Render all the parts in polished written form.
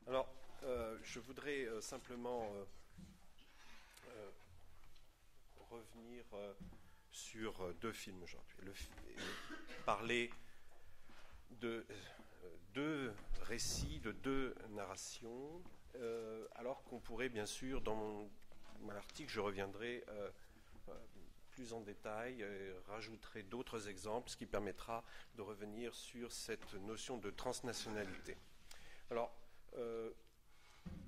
Alors, je voudrais simplement revenir sur deux films aujourd'hui. Parler de deux récits, de deux narrations, alors qu'on pourrait bien sûr, dans mon article, je reviendrai plus en détail et rajouterai d'autres exemples, ce qui permettra de revenir sur cette notion de transnationalité. Alors,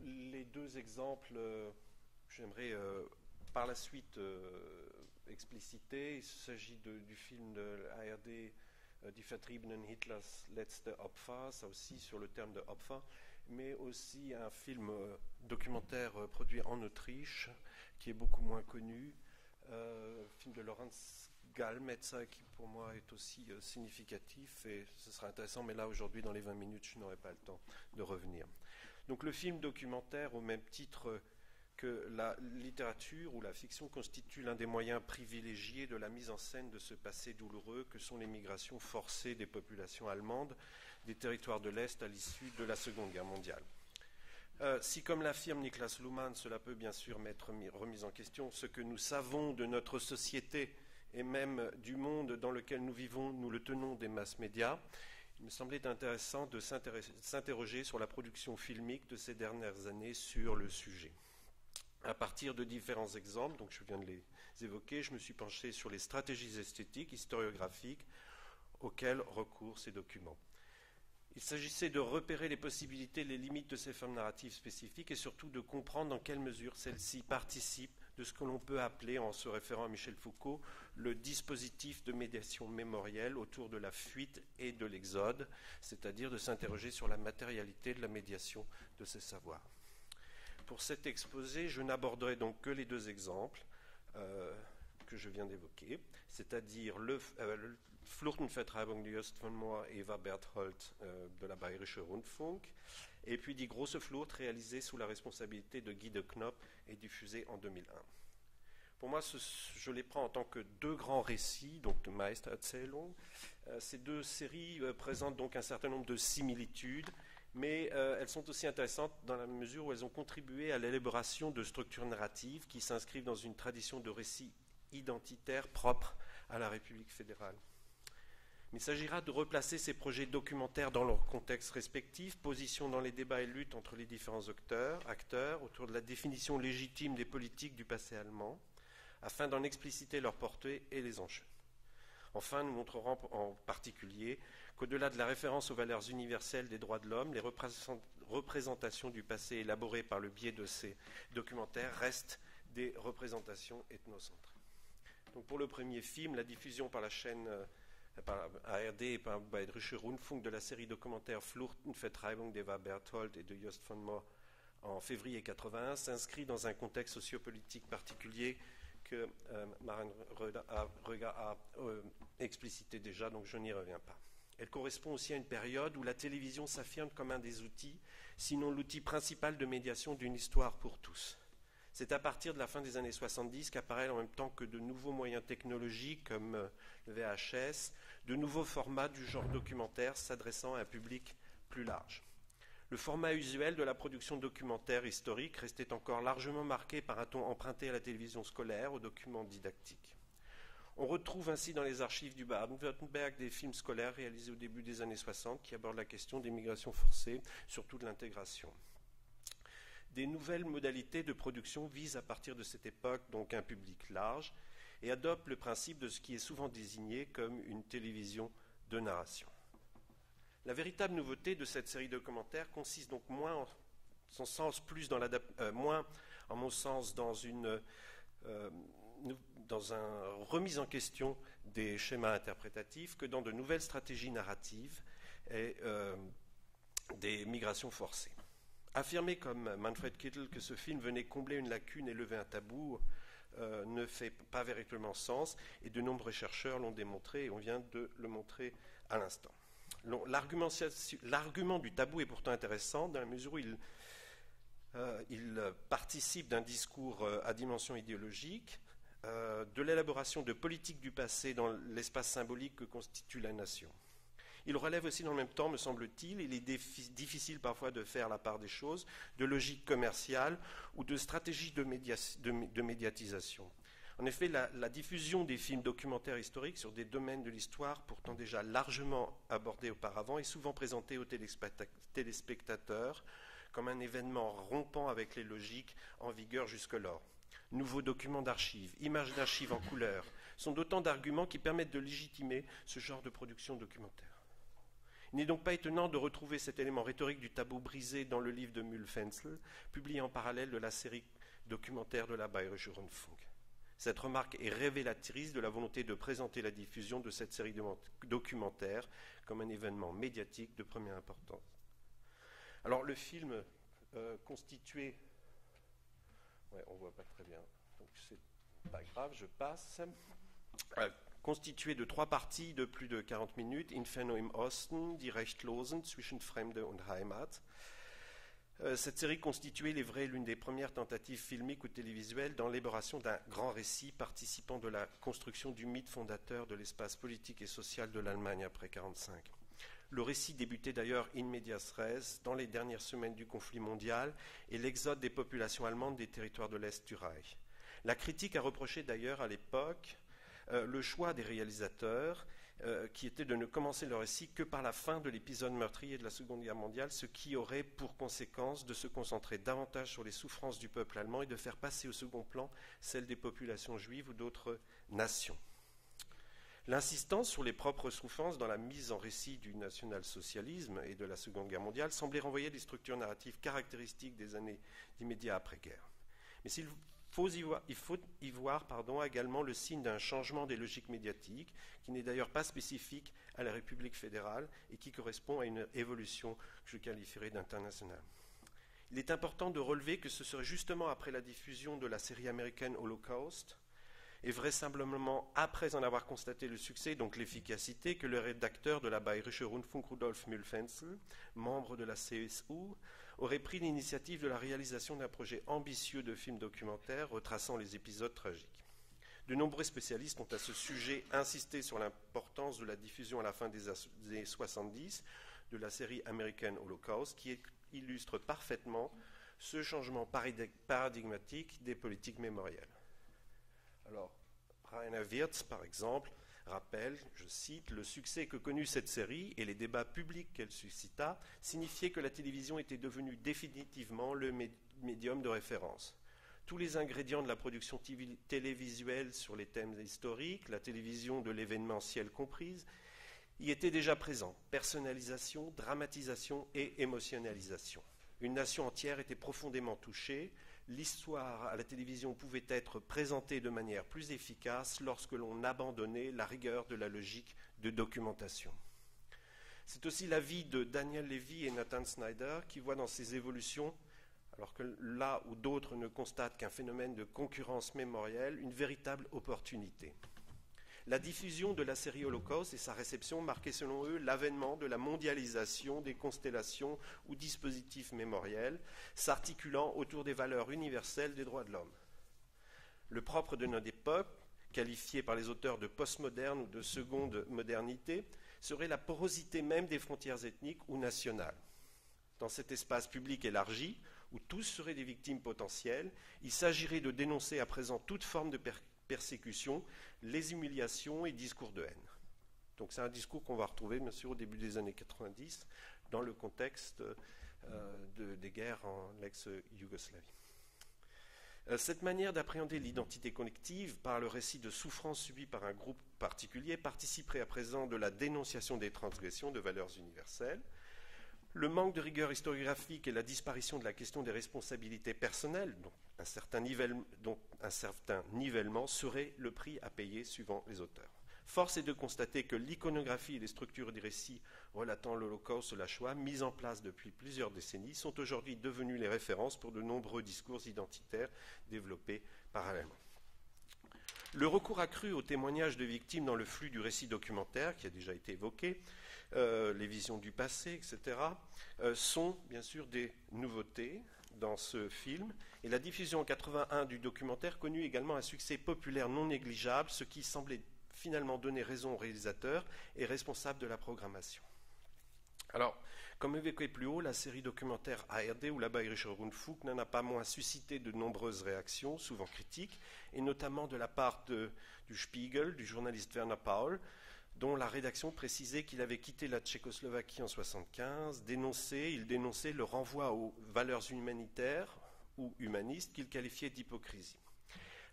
les deux exemples, j'aimerais par la suite expliciter. Il s'agit du film de l'ARD Die Vertriebenen Hitlers letzte Opfer, ça aussi sur le terme de Opfer, mais aussi un film documentaire produit en Autriche, qui est beaucoup moins connu, film de Lorenz Gallmetzer, qui pour moi est aussi significatif, et ce sera intéressant, mais là aujourd'hui dans les 20 minutes je n'aurai pas le temps de revenir. Donc le film documentaire, au même titre que la littérature ou la fiction, constitue l'un des moyens privilégiés de la mise en scène de ce passé douloureux que sont les migrations forcées des populations allemandes des territoires de l'Est à l'issue de la Seconde Guerre mondiale. Si, comme l'affirme Niklas Luhmann, cela peut bien sûr m'être remis en question, ce que nous savons de notre société et même du monde dans lequel nous vivons, nous le tenons des masses médias, il me semblait intéressant de s'interroger sur la production filmique de ces dernières années sur le sujet. À partir de différents exemples, donc je viens de les évoquer, je me suis penché sur les stratégies esthétiques, historiographiques auxquelles recourent ces documents. Il s'agissait de repérer les possibilités, les limites de ces formes narratives spécifiques et surtout de comprendre dans quelle mesure celles-ci participent de ce que l'on peut appeler, en se référant à Michel Foucault, le dispositif de médiation mémorielle autour de la fuite et de l'exode, c'est-à-dire de s'interroger sur la matérialité de la médiation de ces savoirs. Pour cet exposé, je n'aborderai donc que les deux exemples que je viens d'évoquer, c'est-à-dire le Fluchtenvertreibung de Jost von Mohr et Eva Berthold de la Bayerische Rundfunk, et puis Die Große Flucht, réalisé sous la responsabilité de Guy de Knopp et diffusé en 2001. Pour moi, je les prends en tant que deux grands récits, donc de Meistererzählung. Ces deux séries présentent donc un certain nombre de similitudes, mais elles sont aussi intéressantes dans la mesure où elles ont contribué à l'élaboration de structures narratives qui s'inscrivent dans une tradition de récits identitaires propre à la République fédérale. Mais il s'agira de replacer ces projets documentaires dans leur contexte respectif, position dans les débats et luttes entre les différents acteurs autour de la définition légitime des politiques du passé allemand, afin d'en expliciter leur portée et les enjeux. Enfin, nous montrerons en particulier qu'au-delà de la référence aux valeurs universelles des droits de l'homme, les représentations du passé élaborées par le biais de ces documentaires restent des représentations ethnocentrées. Donc pour le premier film, la diffusion par la chaîne par ARD et par Bayerische Rundfunk de la série documentaire Fluchtenvertreibung d'Eva Berthold et de Jost von Mohr en février 1981 s'inscrit dans un contexte sociopolitique particulier que Maren Röger a explicité déjà, donc je n'y reviens pas. Elle correspond aussi à une période où la télévision s'affirme comme un des outils, sinon l'outil principal de médiation d'une histoire pour tous. C'est à partir de la fin des années 70 qu'apparaissent en même temps que de nouveaux moyens technologiques comme le VHS, de nouveaux formats du genre documentaire s'adressant à un public plus large. Le format usuel de la production documentaire historique restait encore largement marqué par un ton emprunté à la télévision scolaire, aux documents didactiques. On retrouve ainsi dans les archives du Baden-Württemberg des films scolaires réalisés au début des années 60 qui abordent la question des migrations forcées, surtout de l'intégration. Des nouvelles modalités de production visent à partir de cette époque donc un public large et adoptent le principe de ce qui est souvent désigné comme une télévision de narration. La véritable nouveauté de cette série de commentaires consiste donc moins, en mon sens, dans un remise en question des schémas interprétatifs que dans de nouvelles stratégies narratives et des migrations forcées. Affirmer comme Manfred Kittel que ce film venait combler une lacune et lever un tabou ne fait pas véritablement sens, et de nombreux chercheurs l'ont démontré, et on vient de le montrer à l'instant. L'argument du tabou est pourtant intéressant dans la mesure où il participe d'un discours à dimension idéologique, de l'élaboration de politiques du passé dans l'espace symbolique que constitue la nation. Il relève aussi dans le même temps, me semble-t-il, il est difficile parfois de faire la part des choses, de logique commerciale ou de stratégie de médiatisation. En effet, la diffusion des films documentaires historiques sur des domaines de l'histoire pourtant déjà largement abordés auparavant est souvent présentée aux téléspectateurs comme un événement rompant avec les logiques en vigueur jusque-lors. Nouveaux documents d'archives, images d'archives en couleur, sont d'autant d'arguments qui permettent de légitimer ce genre de production documentaire. Il n'est donc pas étonnant de retrouver cet élément rhétorique du tabou brisé dans le livre de Mühlfenzel, publié en parallèle de la série documentaire de la Bayerische Rundfunk. Cette remarque est révélatrice de la volonté de présenter la diffusion de cette série documentaire comme un événement médiatique de première importance. Alors le film constitué... Ouais, on ne voit pas très bien, donc c'est pas grave, je passe. Constitué de 3 parties de plus de 40 minutes, Inferno im Osten, Die Rechtlosen, zwischen Fremde und Heimat. Cette série constituait, il est vrai, l'une des premières tentatives filmiques ou télévisuelles dans l'élaboration d'un grand récit participant de la construction du mythe fondateur de l'espace politique et social de l'Allemagne après 1945. Le récit débutait d'ailleurs in medias res dans les dernières semaines du conflit mondial et l'exode des populations allemandes des territoires de l'Est du Reich. La critique a reproché d'ailleurs à l'époque le choix des réalisateurs qui était de ne commencer le récit que par la fin de l'épisode meurtrier de la Seconde Guerre mondiale, ce qui aurait pour conséquence de se concentrer davantage sur les souffrances du peuple allemand et de faire passer au second plan celles des populations juives ou d'autres nations. L'insistance sur les propres souffrances dans la mise en récit du national-socialisme et de la Seconde Guerre mondiale semblait renvoyer des structures narratives caractéristiques des années immédiates après-guerre. Mais il faut y voir également le signe d'un changement des logiques médiatiques, qui n'est d'ailleurs pas spécifique à la République fédérale et qui correspond à une évolution que je qualifierais d'internationale. Il est important de relever que ce serait justement après la diffusion de la série américaine Holocaust, et vraisemblablement après en avoir constaté le succès, donc l'efficacité, que le rédacteur de la Bayerische Rundfunk, Rudolf Mühlfenzel, membre de la CSU, aurait pris l'initiative de la réalisation d'un projet ambitieux de film documentaire retraçant les épisodes tragiques. De nombreux spécialistes ont à ce sujet insisté sur l'importance de la diffusion à la fin des années 70 de la série américaine Holocaust, qui illustre parfaitement ce changement paradigmatique des politiques mémorielles. Alors, Rainer Wirtz, par exemple, rappelle, je cite, « Le succès que connut cette série et les débats publics qu'elle suscita signifiaient que la télévision était devenue définitivement le médium de référence. Tous les ingrédients de la production télévisuelle sur les thèmes historiques, la télévision de l'événementiel comprise, y étaient déjà présents. Personnalisation, dramatisation et émotionnalisation. Une nation entière était profondément touchée. L'histoire à la télévision pouvait être présentée de manière plus efficace lorsque l'on abandonnait la rigueur de la logique de documentation. » C'est aussi l'avis de Daniel Levy et Nathan Snyder qui voient dans ces évolutions, alors que là où d'autres ne constatent qu'un phénomène de concurrence mémorielle, une véritable opportunité. La diffusion de la série Holocaust et sa réception marquaient selon eux l'avènement de la mondialisation des constellations ou dispositifs mémoriels, s'articulant autour des valeurs universelles des droits de l'homme. Le propre de notre époque, qualifié par les auteurs de postmoderne ou de seconde modernité, serait la porosité même des frontières ethniques ou nationales. Dans cet espace public élargi, où tous seraient des victimes potentielles, il s'agirait de dénoncer à présent toute forme de persécution, les humiliations et discours de haine. Donc c'est un discours qu'on va retrouver, bien sûr, au début des années 90, dans le contexte des guerres en l'ex-Yougoslavie. Cette manière d'appréhender l'identité collective par le récit de souffrances subies par un groupe particulier participerait à présent de la dénonciation des transgressions de valeurs universelles. Le manque de rigueur historiographique et la disparition de la question des responsabilités personnelles, dont un certain nivellement, serait le prix à payer suivant les auteurs. Force est de constater que l'iconographie et les structures des récits relatant l'Holocauste et la Shoah, mises en place depuis plusieurs décennies, sont aujourd'hui devenues les références pour de nombreux discours identitaires développés parallèlement. Le recours accru aux témoignages de victimes dans le flux du récit documentaire, qui a déjà été évoqué, les visions du passé, etc., sont bien sûr des nouveautés dans ce film. Et la diffusion en 1981 du documentaire connut également un succès populaire non négligeable, ce qui semblait finalement donner raison aux réalisateurs et responsables de la programmation. Alors, comme évoqué plus haut, la série documentaire ARD ou la Bayerische Rundfunk n'en a pas moins suscité de nombreuses réactions, souvent critiques, et notamment de la part du Spiegel, du journaliste Werner Paul, dont la rédaction précisait qu'il avait quitté la Tchécoslovaquie en 1975. Il dénonçait le renvoi aux valeurs humanitaires ou humanistes qu'il qualifiait d'hypocrisie.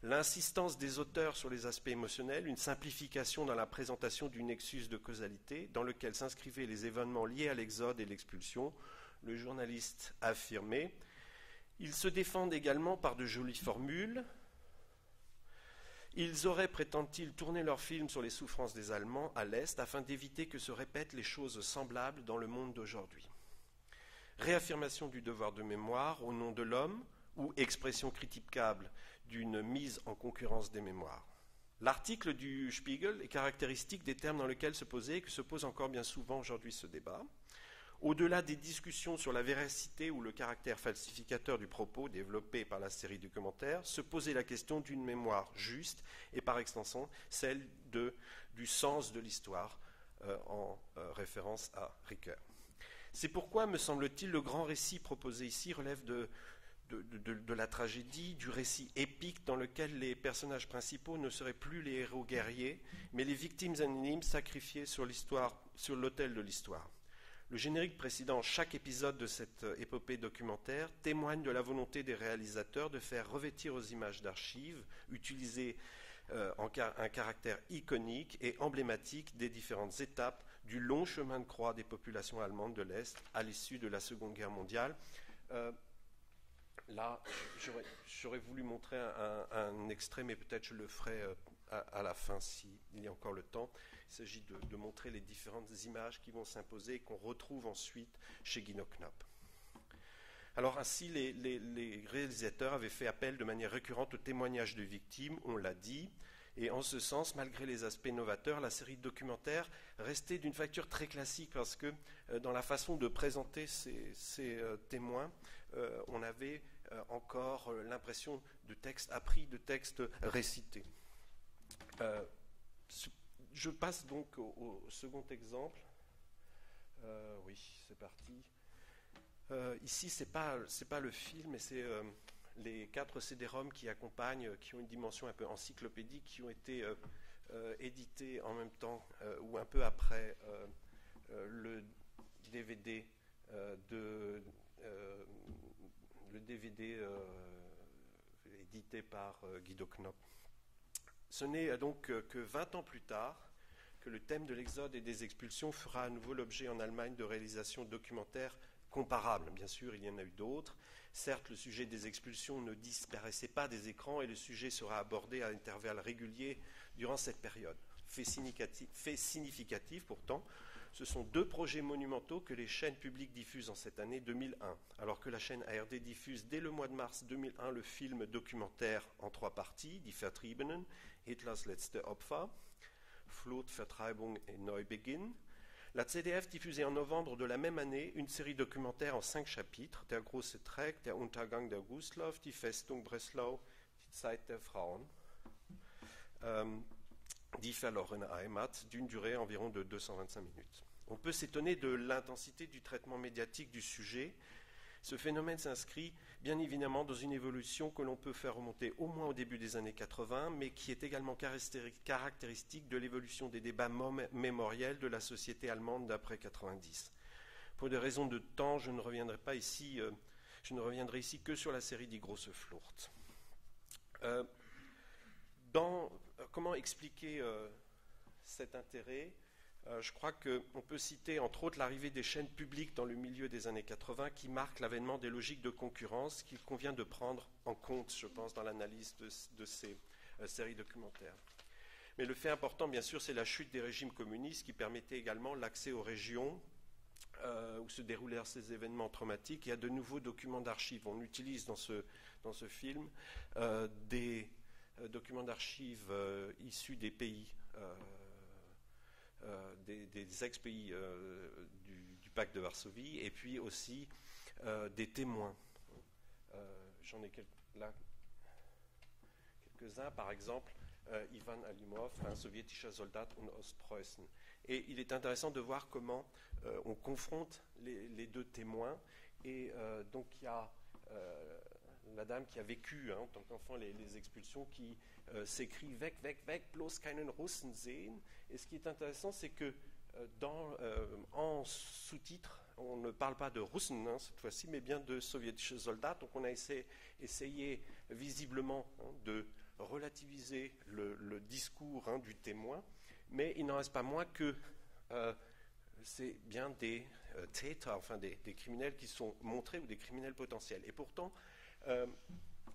L'insistance des auteurs sur les aspects émotionnels, une simplification dans la présentation du nexus de causalité dans lequel s'inscrivaient les événements liés à l'exode et l'expulsion, le journaliste a affirmé. Ils se défendent également par de jolies formules. Ils auraient, prétendent-ils, tourné leur film sur les souffrances des Allemands à l'Est afin d'éviter que se répètent les choses semblables dans le monde d'aujourd'hui. Réaffirmation du devoir de mémoire au nom de l'homme ou expression critiquable d'une mise en concurrence des mémoires. L'article du Spiegel est caractéristique des termes dans lesquels se posait et que se pose encore bien souvent aujourd'hui ce débat. Au-delà des discussions sur la véracité ou le caractère falsificateur du propos développé par la série documentaire, se posait la question d'une mémoire juste et par extension celle du sens de l'histoire en référence à Ricoeur. C'est pourquoi, me semble-t-il, le grand récit proposé ici relève de la tragédie, du récit épique dans lequel les personnages principaux ne seraient plus les héros guerriers, mais les victimes anonymes sacrifiées sur l'autel de l'histoire. Le générique précédant chaque épisode de cette épopée documentaire témoigne de la volonté des réalisateurs de faire revêtir aux images d'archives, utiliser un caractère iconique et emblématique des différentes étapes du long chemin de croix des populations allemandes de l'Est à l'issue de la Seconde Guerre mondiale. Là, j'aurais voulu montrer un extrait, mais peut-être je le ferai à la fin s'il y a encore le temps. Il s'agit de montrer les différentes images qui vont s'imposer et qu'on retrouve ensuite chez Guido Knopp. Alors ainsi, les réalisateurs avaient fait appel de manière récurrente aux témoignages de victimes, on l'a dit, et en ce sens, malgré les aspects novateurs, la série documentaire restait d'une facture très classique parce que dans la façon de présenter ces témoins, on avait encore l'impression de textes appris, de textes récités. Je passe donc au second exemple. Oui, c'est parti. Ici, c'est pas le film, mais c'est les 4 CD-ROM qui accompagnent, qui ont une dimension un peu encyclopédique, qui ont été édités en même temps ou un peu après le DVD édité par Guido Knopp. Ce n'est donc que 20 ans plus tard que le thème de l'exode et des expulsions fera à nouveau l'objet en Allemagne de réalisations documentaires comparables. Bien sûr, il y en a eu d'autres. Certes, le sujet des expulsions ne disparaissait pas des écrans et le sujet sera abordé à intervalles réguliers durant cette période. Fait significatif pourtant, ce sont 2 projets monumentaux que les chaînes publiques diffusent en cette année 2001. Alors que la chaîne ARD diffuse dès le mois de mars 2001 le film documentaire en 3 parties, Die Vertriebenen, Hitlers letzte Opfer, Flucht, Vertreibung et Neubeginn. La ZDF diffusait en novembre de la même année une série documentaire en 5 chapitres, Der große Dreck, Der Untergang der Gustloff, Die Festung Breslau, Die Zeit der Frauen, Die verlorene Heimat, d'une durée environ de 225 minutes. On peut s'étonner de l'intensité du traitement médiatique du sujet. Ce phénomène s'inscrit bien évidemment dans une évolution que l'on peut faire remonter au moins au début des années 80, mais qui est également caractéristique de l'évolution des débats mémoriels de la société allemande d'après 90. Pour des raisons de temps, je ne reviendrai ici que sur la série Die große Flucht. Comment expliquer cet intérêt ? Je crois qu'on peut citer entre autres l'arrivée des chaînes publiques dans le milieu des années 80 qui marque l'avènement des logiques de concurrence qu'il convient de prendre en compte, je pense, dans l'analyse de ces séries documentaires. Mais le fait important, bien sûr, c'est la chute des régimes communistes qui permettait également l'accès aux régions où se déroulèrent ces événements traumatiques. Il y a de nouveaux documents d'archives. On utilise dans ce film des documents d'archives issus des pays des ex-pays du pacte de Varsovie, et puis aussi des témoins. J'en ai là quelques-uns, par exemple, Ivan Alimov, un sowjetischer Soldat in Ostpreußen. Et il est intéressant de voir comment on confronte les deux témoins. Et donc il y a la dame qui a vécu en tant qu'enfant les expulsions qui s'écrit Weg, weg, weg, bloß keinen Russen sehen. Et ce qui est intéressant, c'est que en sous-titre, on ne parle pas de Russen cette fois-ci, mais bien de sowjetische Soldat. Donc on a essayé visiblement de relativiser le discours du témoin, mais il n'en reste pas moins que c'est bien des Täter, enfin des criminels qui sont montrés ou des criminels potentiels. Et pourtant,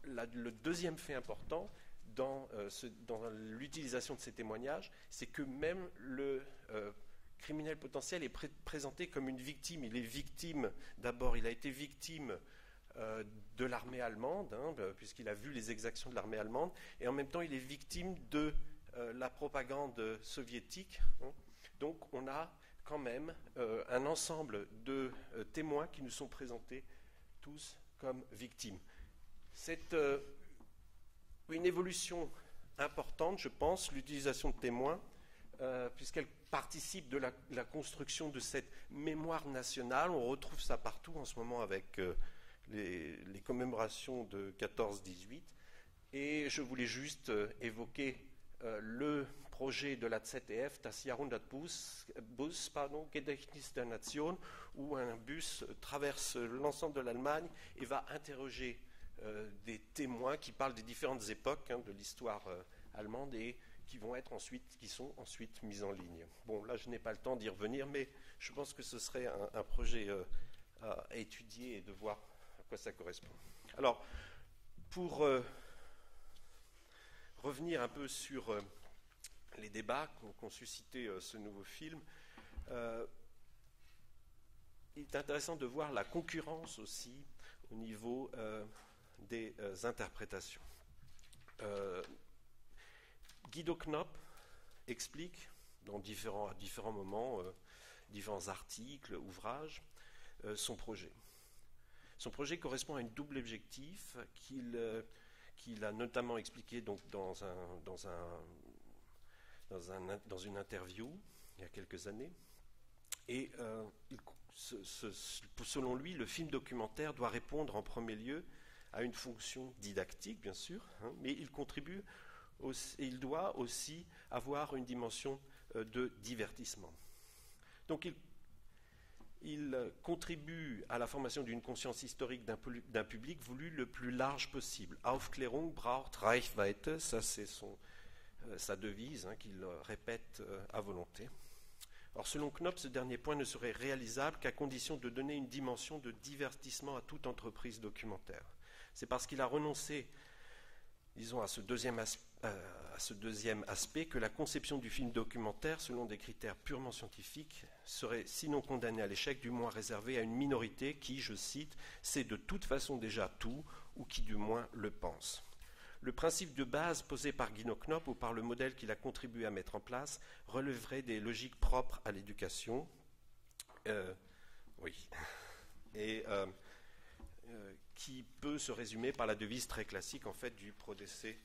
le deuxième fait important dans l'utilisation de ces témoignages, c'est que même le criminel potentiel est présenté comme une victime. Il est victime, d'abord, il a été victime de l'armée allemande, puisqu'il a vu les exactions de l'armée allemande, et en même temps, il est victime de la propagande soviétique. Donc, on a quand même un ensemble de témoins qui nous sont présentés tous comme victimes. C'est une évolution importante, je pense, l'utilisation de témoins, puisqu'elle participe de la construction de cette mémoire nationale. On retrouve ça partout en ce moment avec les commémorations de 14-18. Et je voulais juste évoquer le projet de la ZDF, das Jahrhundertbus, Gedächtnis der Nation, où un bus traverse l'ensemble de l'Allemagne et va interroger des témoins qui parlent des différentes époques de l'histoire allemande et qui sont ensuite mis en ligne. Bon, là, je n'ai pas le temps d'y revenir, mais je pense que ce serait un projet à étudier et de voir à quoi ça correspond. Alors, pour revenir un peu sur les débats qu'ont suscité ce nouveau film, il est intéressant de voir la concurrence aussi au niveau des interprétations. Guido Knopp explique à différents moments, différents articles, ouvrages, son projet. Son projet correspond à un double objectif qu'il a notamment expliqué donc, dans une interview il y a quelques années. Et selon lui, le film documentaire doit répondre en premier lieu à une fonction didactique, bien sûr, mais il doit aussi avoir une dimension de divertissement. Donc il contribue à la formation d'une conscience historique d'un public voulu le plus large possible. Aufklärung braucht Reichweite, ça c'est sa devise qu'il répète à volonté. Or, selon Knopp, ce dernier point ne serait réalisable qu'à condition de donner une dimension de divertissement à toute entreprise documentaire. C'est parce qu'il a renoncé, disons, à ce deuxième aspect que la conception du film documentaire, selon des critères purement scientifiques, serait sinon condamnée à l'échec, du moins réservée à une minorité qui, je cite, sait de toute façon déjà tout, ou qui du moins le pense. Le principe de base posé par Guido Knopp ou par le modèle qu'il a contribué à mettre en place relèverait des logiques propres à l'éducation, qui peut se résumer par la devise très classique en fait du prodesse et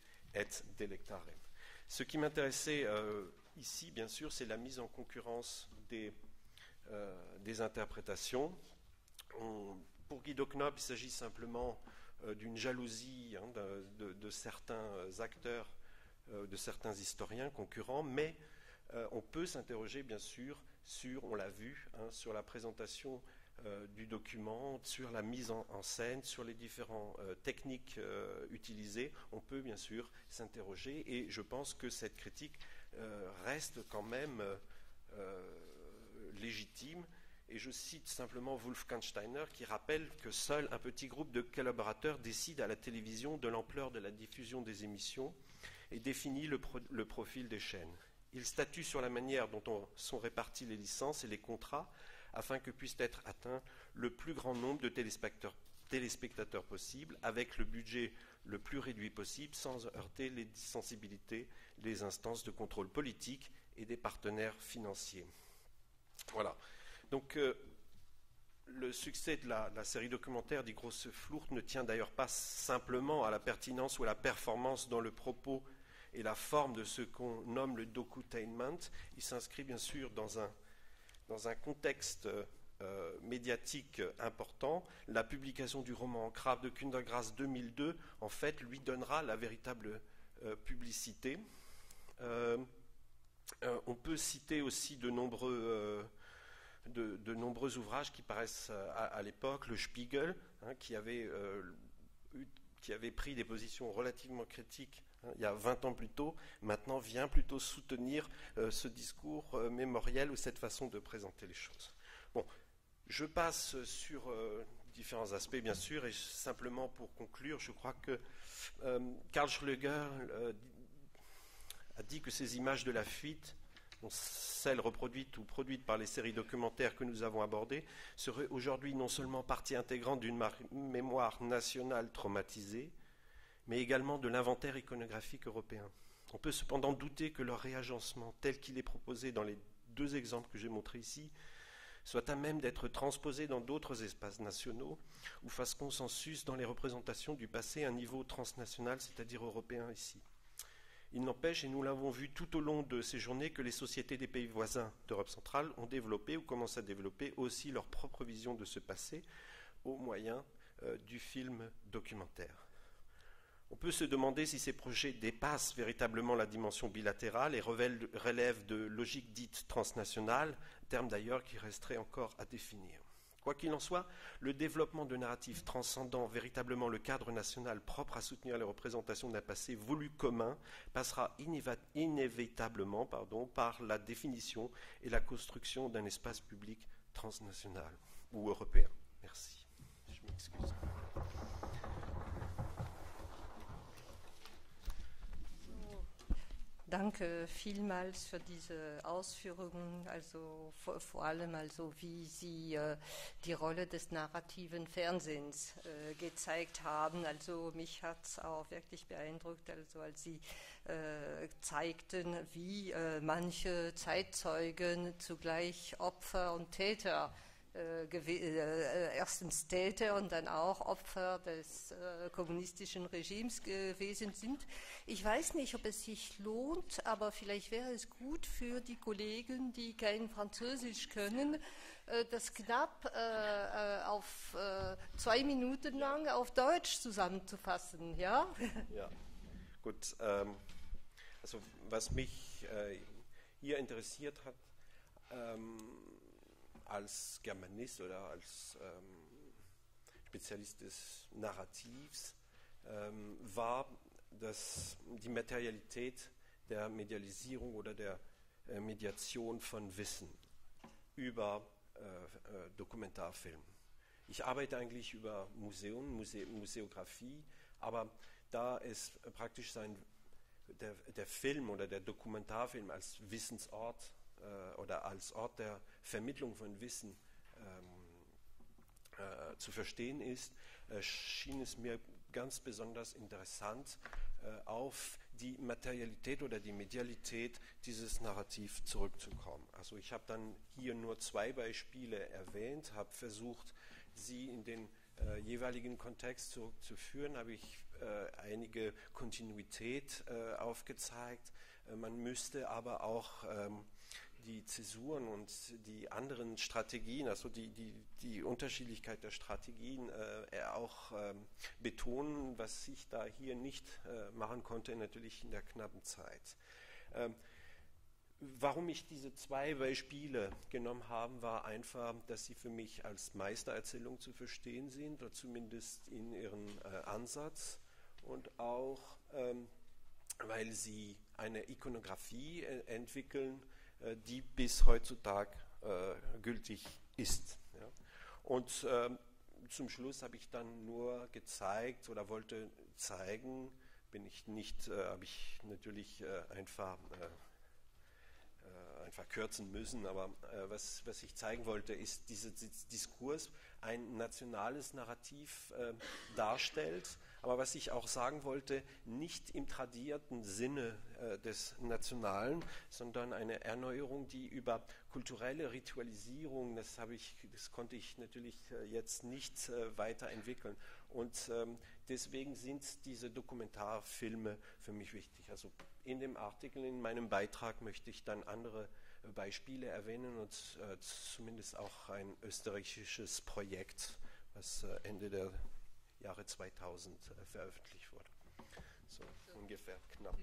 delectare. Ce qui m'intéressait ici, bien sûr, c'est la mise en concurrence des interprétations. Pour Guido Knopp, il s'agit simplement d'une jalousie de certains acteurs, de certains historiens concurrents, mais on peut s'interroger bien sûr on l'a vu, sur la présentation du document, sur la mise en scène, sur les différentes techniques utilisées. On peut bien sûr s'interroger et je pense que cette critique reste quand même légitime. Et je cite simplement Wolfgang Steiner qui rappelle que seul un petit groupe de collaborateurs décide à la télévision de l'ampleur de la diffusion des émissions et définit le profil des chaînes. Il statue sur la manière dont sont réparties les licences et les contrats afin que puisse être atteint le plus grand nombre de téléspectateurs possible avec le budget le plus réduit possible sans heurter les sensibilités, les instances de contrôle politique et des partenaires financiers. Voilà. Donc, le succès de la série documentaire Die große Flucht ne tient d'ailleurs pas simplement à la pertinence ou à la performance dans le propos et la forme de ce qu'on nomme le docutainment, il s'inscrit bien sûr dans un contexte médiatique important. La publication du roman Encrave de Kundergrast 2002, en fait, lui donnera la véritable publicité. On peut citer aussi de nombreux ouvrages qui paraissent à l'époque, le Spiegel, qui avait pris des positions relativement critiques il y a 20 ans plus tôt, maintenant vient plutôt soutenir ce discours mémoriel ou cette façon de présenter les choses. Bon, je passe sur différents aspects, bien sûr, et simplement pour conclure, je crois que Karl Schlöger a dit que ces images de la fuite, celles reproduites ou produites par les séries documentaires que nous avons abordées, seraient aujourd'hui non seulement partie intégrante d'une mémoire nationale traumatisée, mais également de l'inventaire iconographique européen. On peut cependant douter que leur réagencement, tel qu'il est proposé dans les deux exemples que j'ai montrés ici, soit à même d'être transposé dans d'autres espaces nationaux ou fasse consensus dans les représentations du passé à un niveau transnational, c'est-à-dire européen ici. Il n'empêche, et nous l'avons vu tout au long de ces journées, que les sociétés des pays voisins d'Europe centrale ont développé ou commencent à développer aussi leur propre vision de ce passé au moyen du film documentaire. On peut se demander si ces projets dépassent véritablement la dimension bilatérale et relèvent de logiques dites transnationales, terme d'ailleurs qui resterait encore à définir. Quoi qu'il en soit, le développement de narratifs transcendant véritablement le cadre national propre à soutenir les représentations d'un passé voulu commun passera inévitablement par la définition et la construction d'un espace public transnational ou européen. Merci. Je m'excuse. Danke vielmals für diese Ausführungen, also vor allem wie Sie die Rolle des narrativen Fernsehens gezeigt haben. Also mich hat es auch wirklich beeindruckt, also als Sie zeigten, wie manche Zeitzeugen zugleich Opfer und Täter erstens Täter und dann auch Opfer des kommunistischen Regimes gewesen sind. Ich weiß nicht, ob es sich lohnt, aber vielleicht wäre es gut für die Kollegen, die kein Französisch können, das knapp auf 2 Minuten lang auf Deutsch zusammenzufassen. Ja, ja. Gut. Also was mich hier interessiert hat, als Germanist oder als Spezialist des Narrativs war die Materialität der Medialisierung oder der Mediation von Wissen über Dokumentarfilm. Ich arbeite eigentlich über Museografie, aber da es praktisch der Film oder der Dokumentarfilm als Wissensort oder als Ort der Vermittlung von Wissen zu verstehen ist, schien es mir ganz besonders interessant, auf die Materialität oder die Medialität dieses Narrativ zurückzukommen. Also ich habe dann hier nur 2 Beispiele erwähnt, habe versucht, sie in den jeweiligen Kontext zurückzuführen, habe ich einige Kontinuität aufgezeigt. Man müsste aber auch die Zäsuren und die anderen Strategien, also die Unterschiedlichkeit der Strategien auch betonen, was ich da hier nicht machen konnte, natürlich in der knappen Zeit. Warum ich diese 2 Beispiele genommen habe, war einfach, dass sie für mich als Meistererzählung zu verstehen sind, oder zumindest in ihrem Ansatz, und auch, weil sie eine Ikonografie entwickeln, die bis heutzutage gültig ist. Ja. Und zum Schluss habe ich dann nur gezeigt oder wollte zeigen, habe ich natürlich einfach kürzen müssen, aber was ich zeigen wollte, ist, dieser Diskurs ein nationales Narrativ darstellt, aber was ich auch sagen wollte, nicht im tradierten Sinne des Nationalen, sondern eine Erneuerung, die über kulturelle Ritualisierung, das konnte ich natürlich jetzt nicht weiterentwickeln. Und deswegen sind diese Dokumentarfilme für mich wichtig. Also in dem Artikel, in meinem Beitrag, möchte ich dann andere Beispiele erwähnen und zumindest auch ein österreichisches Projekt, was Ende der Jahre 2000 veröffentlicht wurde. So ungefähr knapp.